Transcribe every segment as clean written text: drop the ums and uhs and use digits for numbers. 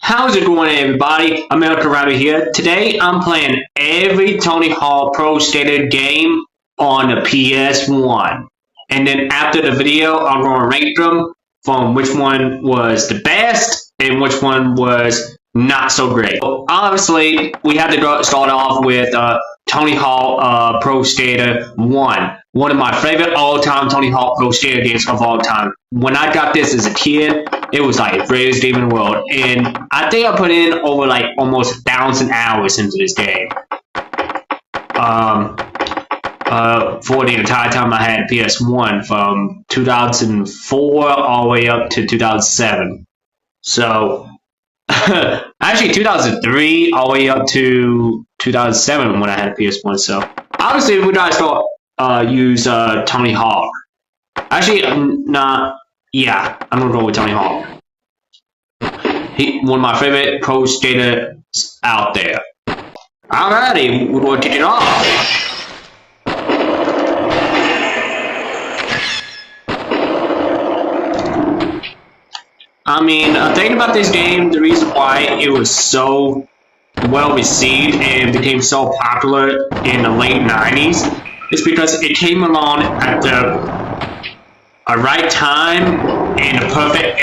How's it going, everybody? America Router here. Today, I'm playing every Tony Hawk Pro Skater game on the PS1. And then after the video, I'm going to rank them from which one was the best and which one was not so great. So obviously, we have to start off with Tony Hawk Pro Skater 1. One of my favorite all-time Tony Hawk Pro Skater games of all time. When I got this as a kid, it was like the greatest game in the world. And I think I put in over like almost 1,000 hours into this game. For the entire time I had PS1 from 2004 all the way up to 2007. So, actually 2003 all the way up to 2007 when I had a PS1. So, obviously we gotta start use Tony Hawk. Actually, I'm gonna go with Tony Hawk. One of my favorite pro skaters out there. Alrighty, we're gonna kick it off. I mean, thinking about this game, the reason why it was so well received and became so popular in the late 90s is because it came along at the right time and the perfect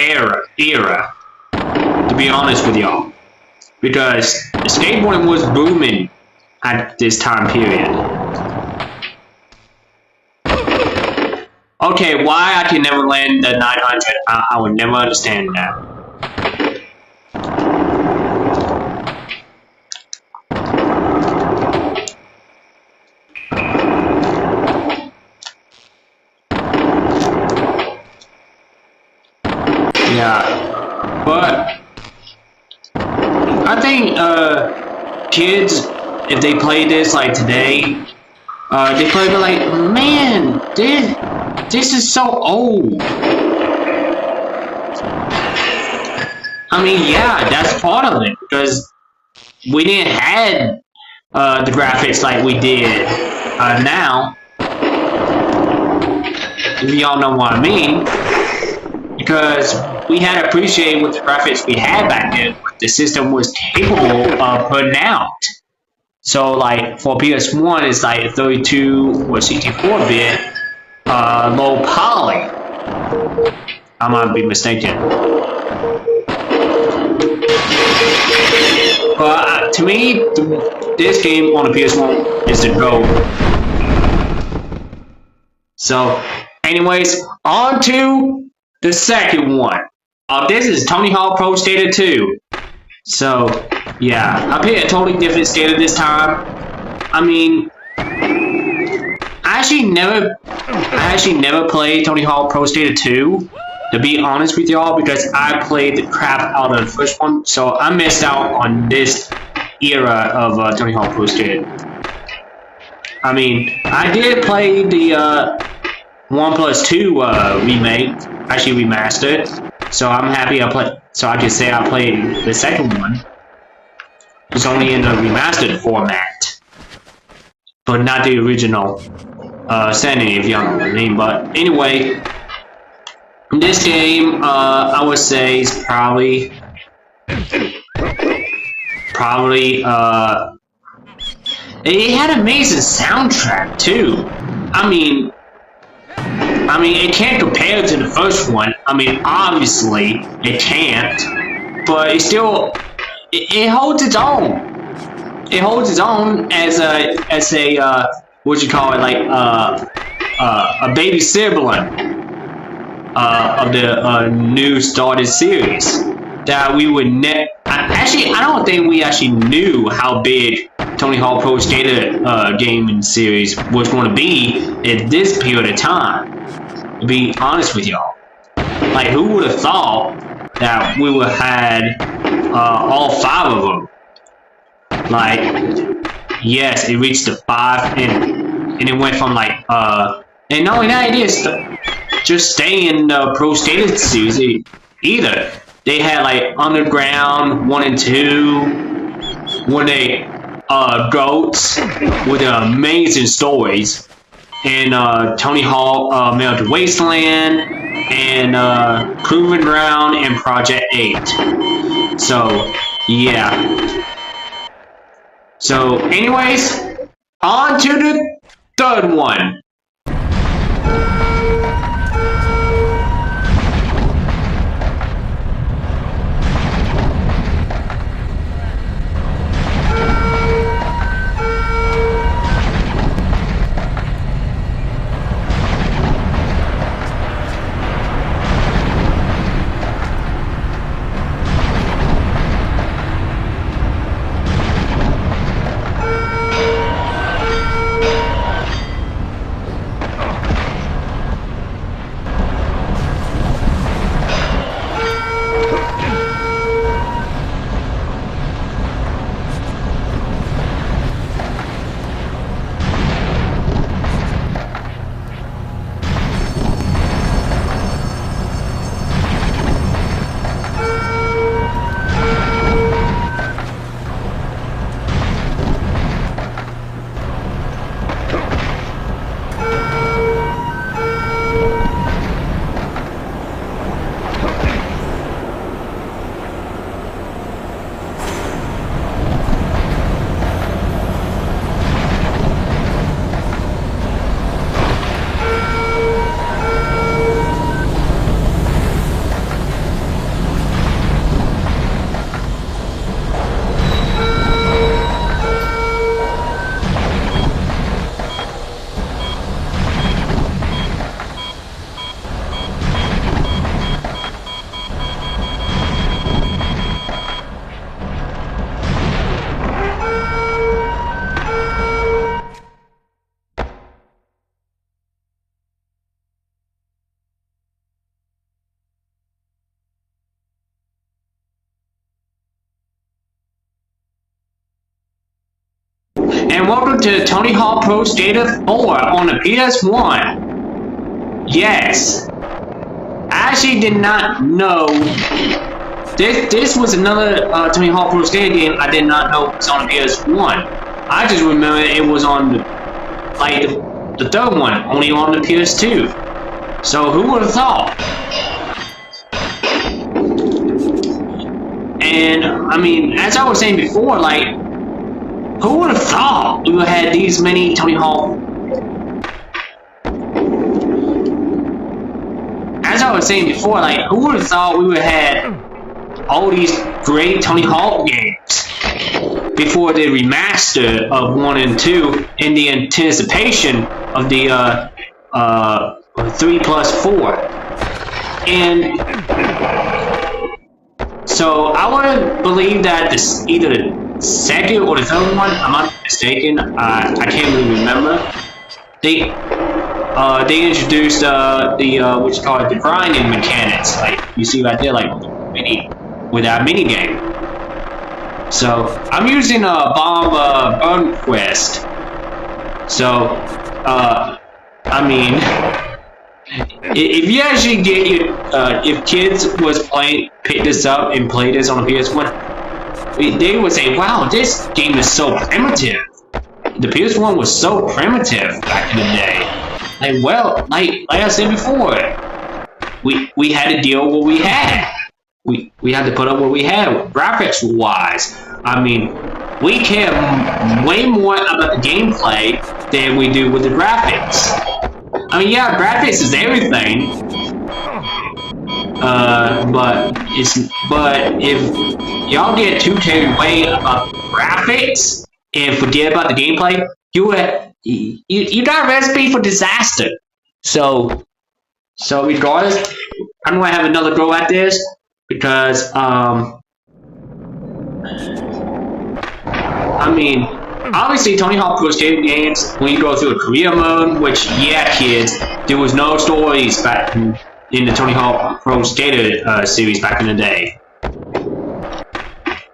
era, to be honest with y'all. Because skateboarding was booming at this time period. Okay, why I can never land the 900, I would never understand that. Yeah, but I think kids, if they play this like today, they probably be like, man, this is so old. I mean, yeah, that's part of it because we didn't have the graphics like we did now. If y'all know what I mean. Because we had to appreciate what the graphics we had back then, what the system was capable of putting out. So, like, for PS1, it's like 32 or 64-bit, low poly. I might be mistaken. But to me, this game on the PS1 is the GOAT. So, anyways, on to the second one. This is Tony Hawk Pro Skater 2. So, yeah, I picked a totally different skater this time. I mean, I actually never played Tony Hawk Pro Skater 2, to be honest with y'all, because I played the crap out of the first one, so I missed out on this era of Tony Hawk Pro Skater. I mean, I did play the 1+2 remake, actually remastered. So I'm happy so I can say I played the second one. It's only in the remastered format, but not the original setting, if y'all know what I mean. But anyway, this game I would say is probably it had an amazing soundtrack too. I mean, it can't compare to the first one. I mean, obviously, it can't. But it still, it holds its own. It holds its own as a what you call it, like, a baby sibling of the new started series. That we would actually, I don't think we actually knew how big Tony Hawk Pro Skater gaming series was going to be at this period of time. To be honest with y'all, like, who would have thought that we would have had all 5 of them? Like, yes, it reached the 5, and it went from like and not only that, it is just stay in the Pro Skater series either. They had like Underground 1 and 2, when they GOATs with amazing stories. And Tony Hawk Melted Wasteland, and Proving Ground, and Project 8. So, yeah. So, anyways, on to the third one. And welcome to Tony Hawk Pro Skater 4 on the PS1. Yes. I actually did not know this was another Tony Hawk Pro Skater game I did not know was on the PS1. I just remember it was on the third one, only on the PS2. So who would have thought? And I mean, as I was saying before, like, who would have thought we would have had these many Tony Hawk? As I was saying before, like, who would have thought we would have had all these great Tony Hawk games before the remaster of 1 and 2 in the anticipation of the 3+4. And so I would believe that this either the second or the third one, I'm not mistaken, I can't really remember. They introduced what you call it, the grinding mechanics, like you see right there, like with that mini game. So I'm using a Bomb Burn Quest. So I mean, if you actually get your if kids was pick this up and play this on a PS1, they would say, wow, this game is so primitive. The PS1 was so primitive back in the day. Like, well, like I said before, we had to deal with what we had. We had to put up what we had, graphics wise. I mean, we care way more about the gameplay than we do with the graphics. I mean, yeah, graphics is everything. But if y'all get too carried away about graphics and forget about the gameplay, you got a recipe for disaster. So regardless, I'm gonna have another go at this because I mean, obviously Tony Hawk Pro Skater games, when you go through a career mode, which yeah, kids, there was no stories back in the Tony Hawk Pro Skater series back in the day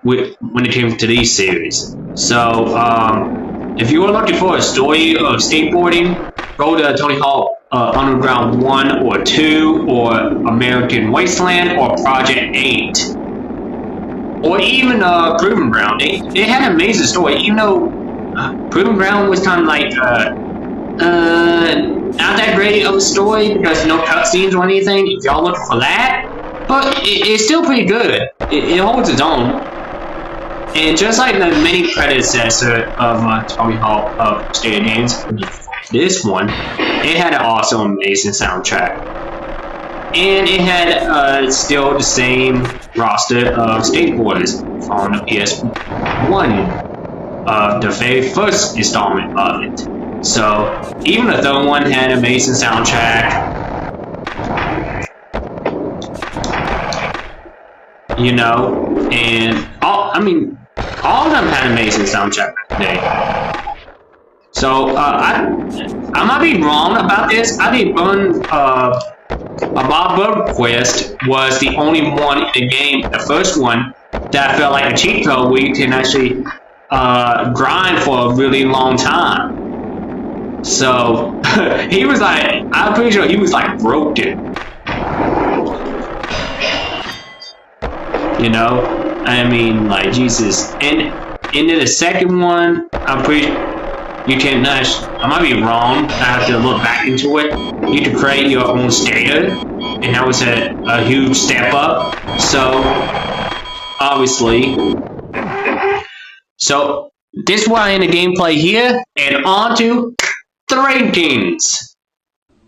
when it came to these series. So if you were looking for a story of skateboarding, go to Tony Hawk Underground 1 or 2 or American Wasteland or Project 8 or even Proving Ground. They had an amazing story, even though Proving Ground was kind of like not that great of a story because no cutscenes or anything. If y'all looking for that, but it's still pretty good. It holds its own. And just like the many predecessor of Tony Hawk State of Games, this one, it had an awesome, amazing soundtrack. And it had still the same roster of skateboarders on the PS1, the very first installment of it. So even the third one had an amazing soundtrack. You know, and all of them had amazing soundtrack today. So I might be wrong about this. I think Bob Burquist was the only one in the game, the first one, that felt like a cheat code where you can actually grind for a really long time. So he was like, I'm pretty sure he was like broken. You know, I mean, like, Jesus. And then the second one, I'm pretty, you can, I might be wrong, I have to look back into it. You can create your own skater, and that was a huge step up. So, obviously. So, this is why in the gameplay here, and on to the rankings.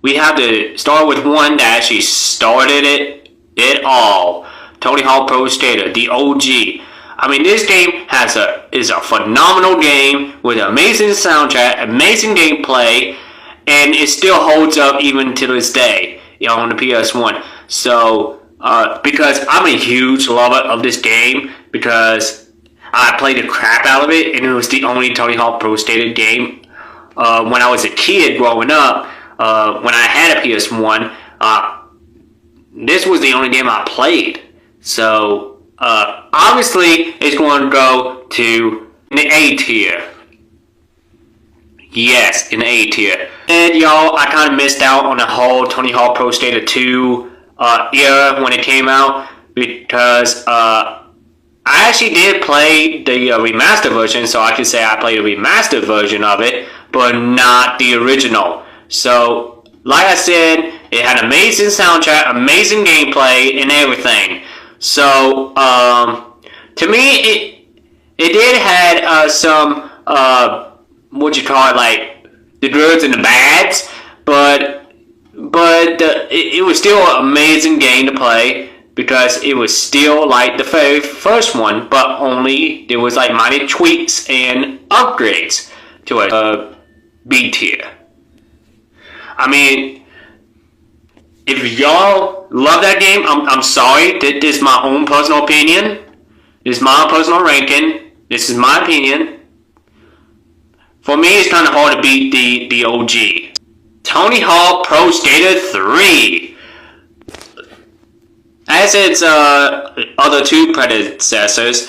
We have to start with one that actually started it all. Tony Hawk Pro Skater, the OG. I mean, this game is a phenomenal game with an amazing soundtrack, amazing gameplay, and it still holds up even to this day, you know, on the PS1. So, because I'm a huge lover of this game, because I played the crap out of it, and it was the only Tony Hawk Pro Skater game when I was a kid growing up. When I had a PS1, this was the only game I played. So, obviously, it's going to go to the A tier. Yes, in the A tier. And, y'all, I kind of missed out on the whole Tony Hawk Pro Skater 2 era when it came out, because I actually did play the remastered version, so I can say I played the remastered version of it, but not the original. So, like I said, it had amazing soundtrack, amazing gameplay, and everything. So, to me, it did had some, what you call it, like, the goods and the bads, but it was still an amazing game to play, because it was still like the very first one, but only there was like minor tweaks and upgrades to a B tier. I mean, if y'all love that game, I'm sorry. This is my own personal opinion. This is my personal ranking. This is my opinion. For me, it's kind of hard to beat the OG. Tony Hawk Pro Skater 3. As its other two predecessors,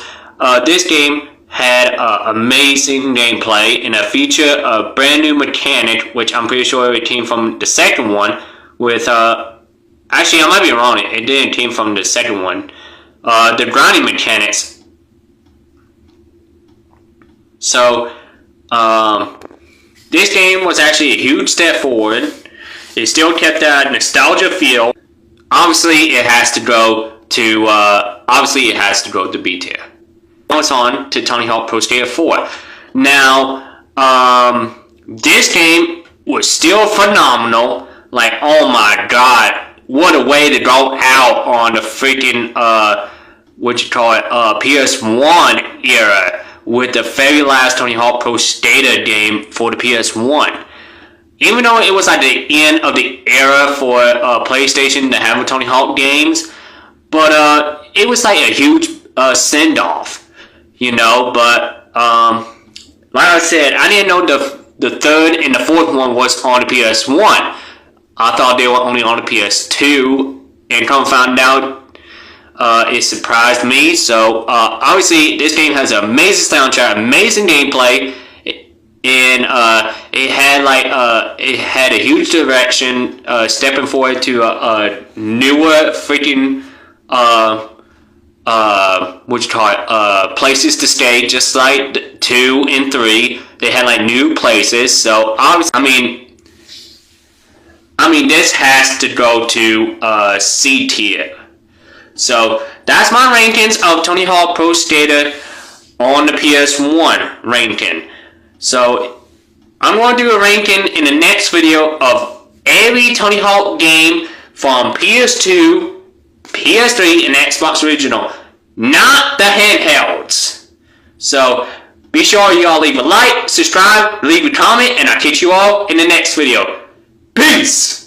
this game had amazing gameplay and a feature a brand new mechanic, which I'm pretty sure it came from the second one. With actually, I might be wrong. It didn't came from the second one. The grinding mechanics. So, this game was actually a huge step forward. It still kept that nostalgia feel. Obviously, it has to go to B tier. Now it's on to Tony Hawk Pro Skater 4. Now, this game was still phenomenal. Like, oh my god, what a way to go out on the freaking, PS1 era with the very last Tony Hawk Pro Skater game for the PS1. Even though it was at the end of the era for PlayStation to have Tony Hawk games, but it was like a huge send-off, you know, but like I said, I didn't know the third and the fourth one was on the PS1. I thought they were only on the PS2, and come find out, it surprised me. So, obviously, this game has an amazing soundtrack, amazing gameplay, and it had a huge direction, stepping forward to a newer freaking places to stay, just like 2 and 3. They had like new places. So, obviously, I mean, this has to go to C tier. So that's my rankings of Tony Hawk Pro Skater on the PS1 ranking. So I'm going to do a ranking in the next video of every Tony Hawk game from PS2, PS3, and Xbox Original. Not the handhelds. So be sure y'all leave a like, subscribe, leave a comment, and I'll catch you all in the next video. Peace!